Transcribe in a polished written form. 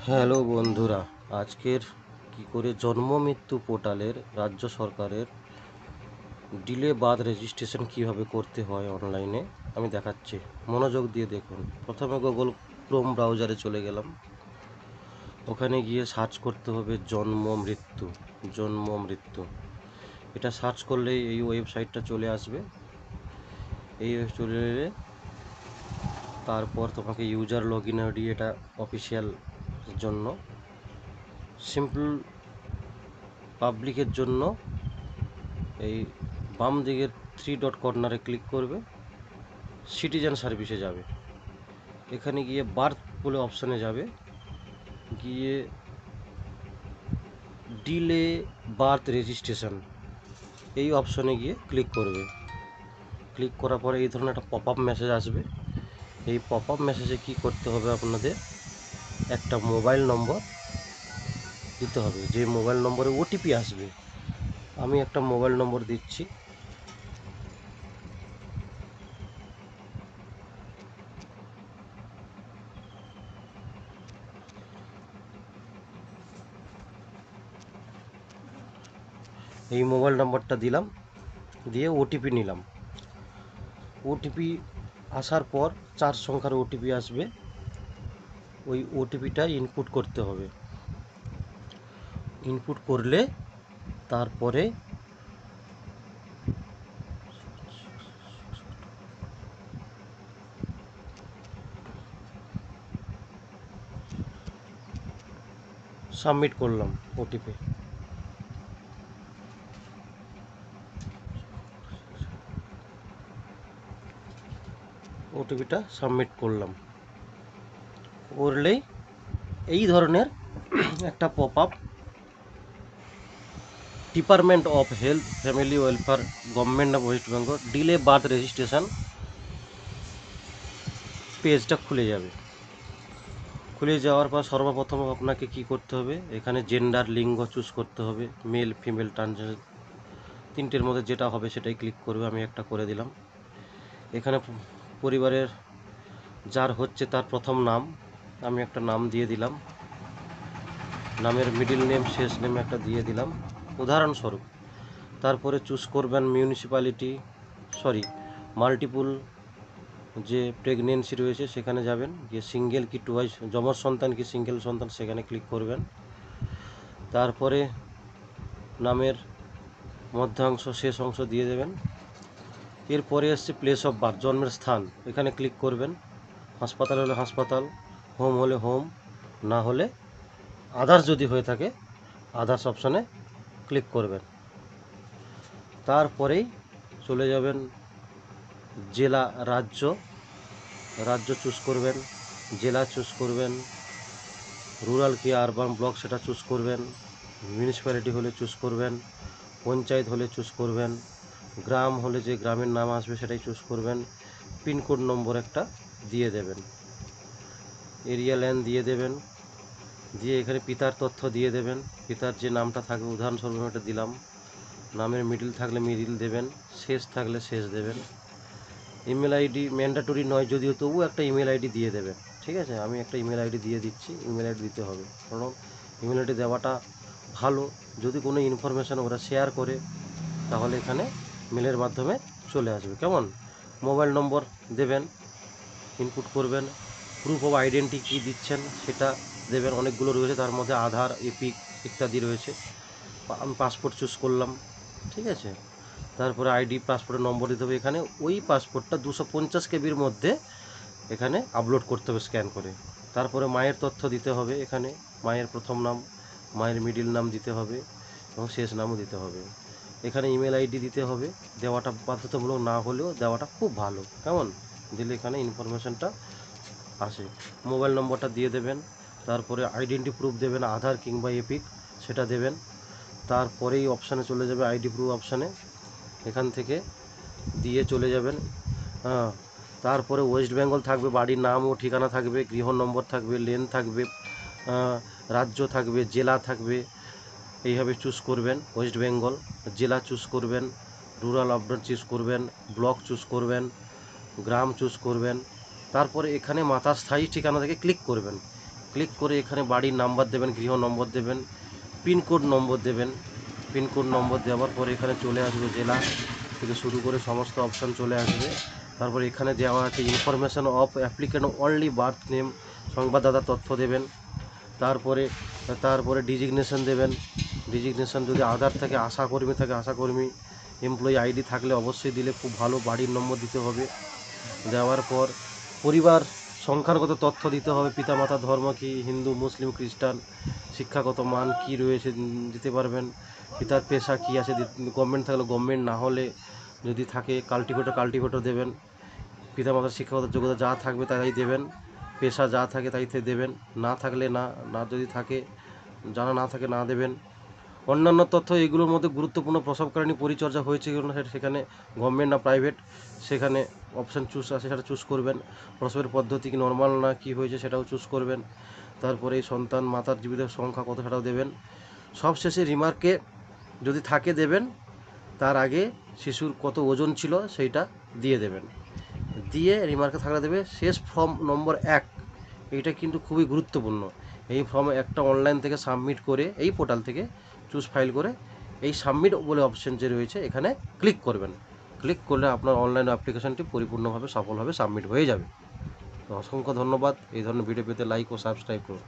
Hello বন্ধুরা, আজকের কি করে জন্ম মৃত্যু পোর্টালের রাজ্য সরকারের ডিলে বার্থ রেজিস্ট্রেশন কিভাবে করতে হয় অনলাইনে আমি দেখাচ্ছি। মনোযোগ দিয়ে দেখুন। প্রথমে গুগল ক্রোম ব্রাউজারে চলে গেলাম। ওখানে গিয়ে সার্চ করতে হবে জন্ম মৃত্যু। এটা সার্চ করলেই এই ওয়েবসাইটটা চলে আসবে। এই চলে এলে তারপর তোমাকে ইউজার লগ ইন আইডি, এটা অফিসিয়াল জন্য। সিম্পল পাবলিকের জন্য এই বাম দিকের 3 ডট কর্নারে ক্লিক করবে, সিটিজেন সার্ভিসে যাবে। এখানে গিয়ে বার্থ বলে অপশানে যাবে, গিয়ে ডিলে বার্থ রেজিস্ট্রেশন এই অপশানে গিয়ে ক্লিক করবে। ক্লিক করার পরে এই ধরনের একটা পপ আপ মেসেজ আসবে। এই পপ আপ মেসেজে কী করতে হবে, আপনাদের একটা মোবাইল নম্বর দিতে হবে, যে মোবাইল নম্বরে ওটিপি আসবে। আমি একটা মোবাইল নম্বর দিচ্ছি। এই মোবাইল নম্বরটা দিলাম, দিয়ে ওটিপি নিলাম। ওটিপি আসার পর 4 সংখ্যার ওটিপি আসবে। ওই ওটিপিটা ইনপুট করতে হবে। ইনপুট করলে তারপরে সাবমিট করলাম ওটিপি। ওটিপিটা সাবমিট করলাম, করলেই এই ধরনের একটা pop up, department of health family welfare, government of West Bengal delay birth registration পেজটা খুলে যাবে। খুলে যাওয়ার পর সর্বপ্রথম আপনাকে কি করতে হবে, এখানে জেন্ডার লিঙ্গ চুজ করতে হবে, মেল ফিমেল ট্রান্সজেন্ডার, তিনটের মধ্যে যেটা হবে সেটাই ক্লিক করবে। আমি একটা করে দিলাম। এখানে পরিবারের যার হচ্ছে তার প্রথম নাম, আমি একটা নাম দিয়ে দিলাম। নামের মিডিল নেম শেষ নেম একটা দিয়ে দিলাম উদাহরণস্বরূপ। তারপরে চুজ করবেন মাল্টিপুল যে প্রেগনেন্সি রয়েছে সেখানে যাবেন, গিয়ে সিঙ্গেল কি টুয়াইস, যমজ সন্তান কি সিঙ্গেল সন্তান, সেখানে ক্লিক করবেন। তারপরে নামের মধ্যাংশ শেষ অংশ দিয়ে দেবেন। এরপরে আসছে প্লেস অফ বার্থ, জন্মের স্থান, এখানে ক্লিক করবেন। হাসপাতাল হলে হাসপাতাল, হোম হলে হোম, না হলে আদার্স যদি হয়ে থাকে আদার্স অপশানে ক্লিক করবেন। তারপরেই চলে যাবেন জেলা, রাজ্য চুজ করবেন, জেলা চুজ করবেন, রুরাল কি আরবান ব্লক সেটা চুজ করবেন, মিউনিসিপ্যালিটি হলে চুজ করবেন, পঞ্চায়েত হলে চুজ করবেন, গ্রাম হলে যে গ্রামের নাম আসবে সেটাই চুজ করবেন। পিনকোড নম্বর একটা দিয়ে দেবেন, এরিয়া ল্যান্ড দিয়ে দেবেন, দিয়ে এখানে পিতার তথ্য দিয়ে দেবেন। পিতার যে নামটা থাকবে, উদাহরণস্বরূপ আমি এটা দিলাম। নামের মিডিল থাকলে মিডিল দেবেন, শেষ থাকলে শেষ দেবেন। ইমেল আইডি ম্যান্ডেটরি নয় যদিও, তবু একটা ইমেল আইডি দিয়ে দেবেন। ঠিক আছে, আমি একটা ইমেল আইডি দিয়ে দিচ্ছি। ইমেল আইডি দিতে হবে, কারণ ইমেল আইডি দেওয়াটা ভালো। যদি কোনো ইনফরমেশান ওরা শেয়ার করে তাহলে এখানে মেলের মাধ্যমে চলে আসবে। কেমন, মোবাইল নম্বর দেবেন, ইনপুট করবেন। প্রুফ অফ আইডেন্টি কী দিচ্ছেন সেটা দেবেন। অনেকগুলো রয়েছে, তার মধ্যে আধার, এপিক ইত্যাদি রয়েছে। আমি পাসপোর্ট চুজ করলাম। ঠিক আছে, তারপরে আইডি, পাসপোর্টের নম্বর দিতে হবে। এখানে ওই পাসপোর্টটা 250 কেবির মধ্যে এখানে আপলোড করতে হবে স্ক্যান করে। তারপরে মায়ের তথ্য দিতে হবে। এখানে মায়ের প্রথম নাম, মায়ের মিডিল নাম দিতে হবে এবং শেষ নামও দিতে হবে। এখানে ইমেল আইডি দিতে হবে। দেওয়াটা বাধ্যতামূলক না হলেও দেওয়াটা খুব ভালো। কেমন, দিলে এখানে ইনফরমেশানটা আসে। মোবাইল নম্বরটা দিয়ে দেবেন। তারপরে আইডেন্টি প্রুফ দেবেন, আধার কিংবা এপিক সেটা দেবেন। তারপরেই অপশানে চলে যাবে আইডি প্রুফ অপশানে, এখান থেকে দিয়ে চলে যাবেন। হ্যাঁ, তারপরে ওয়েস্ট বেঙ্গল থাকবে, বাড়ির নাম ও ঠিকানা থাকবে, গৃহ নম্বর থাকবে, লেন থাকবে, রাজ্য থাকবে, জেলা থাকবে। এইভাবে চুজ করবেন। ওয়েস্ট বেঙ্গল জেলা চুজ করবেন, রুরাল আপডেট চুজ করবেন, ব্লক চুজ করবেন, গ্রাম চুজ করবেন। তারপরে এখানে মাতার স্থায়ী ঠিকানা থেকে ক্লিক করবেন। ক্লিক করে এখানে বাড়ির নাম্বার দেবেন, গৃহ নম্বর দেবেন, পিনকোড নম্বর দেবেন। পিনকোড নম্বর দেওয়ার পরে এখানে চলে আসবে জেলা থেকে শুরু করে সমস্ত অপশান চলে আসবে। তারপর এখানে দেওয়া আছে information of applicant only birth name, সংবাদদাতা তথ্য দেবেন। তারপরে তারপরে ডিজিগনেশন দেবেন। ডিজিগনেশন যদি আধার থাকে, আশাকর্মী থাকে আশাকর্মী, এমপ্লয়ি আইডি থাকলে অবশ্যই দিলে খুব ভালো, বাড়ির নম্বর দিতে হবে। দেওয়ার পর পরিবার সংখ্যাগত তথ্য দিতে হবে, পিতামাতার ধর্ম কি, হিন্দু মুসলিম খ্রিস্টান, শিক্ষাগত মান কি রয়েছে দিতে পারবেন, পিতার পেশা কি আছে, গভর্নমেন্ট থাকলে গভর্নমেন্ট, না হলে যদি থাকে কাল্টিভেটর দেবেন। পিতামাতার শিক্ষাগত যোগ্যতা যা থাকবে তাই দেবেন, পেশা যা থাকে তাই দেবেন, না থাকলে না, না যদি থাকে, জানা না থাকে না দেবেন। অন্যান্য তথ্য এগুলোর মধ্যে গুরুত্বপূর্ণ প্রসবকালীন পরিচর্যা হয়েছে কিনা সেখানে গভর্নমেন্ট না প্রাইভেট সেখানে অপশান চুজ আছে, সেটা চুজ করবেন। প্রসবের পদ্ধতি কি নর্মাল না কি হয়েছে সেটাও চুজ করবেন। তারপরে এই সন্তান মাতার জীবিত সংখ্যা কত সেটাও দেবেন। সবশেষে রিমার্কে যদি থাকে দেবেন, তার আগে শিশুর কত ওজন ছিল সেইটা দিয়ে দেবেন, দিয়ে রিমার্কে থাকলে দেবে। শেষ ফর্ম নম্বর 1, এইটা কিন্তু খুবই গুরুত্বপূর্ণ। এই ফর্ম একটা অনলাইন থেকে সাবমিট করে, এই পোর্টাল থেকে চুজ ফাইল করে এই সাবমিট বলে অপশন যে রয়েছে এখানে ক্লিক করবেন। ক্লিক করলে আপনার অনলাইন অ্যাপ্লিকেশনটি পরিপূর্ণভাবে সফলভাবে সাবমিট হয়ে যাবে। তো অসংখ্য ধন্যবাদ। এই ধরনের ভিডিও পেতে লাইক ও সাবস্ক্রাইব করুন।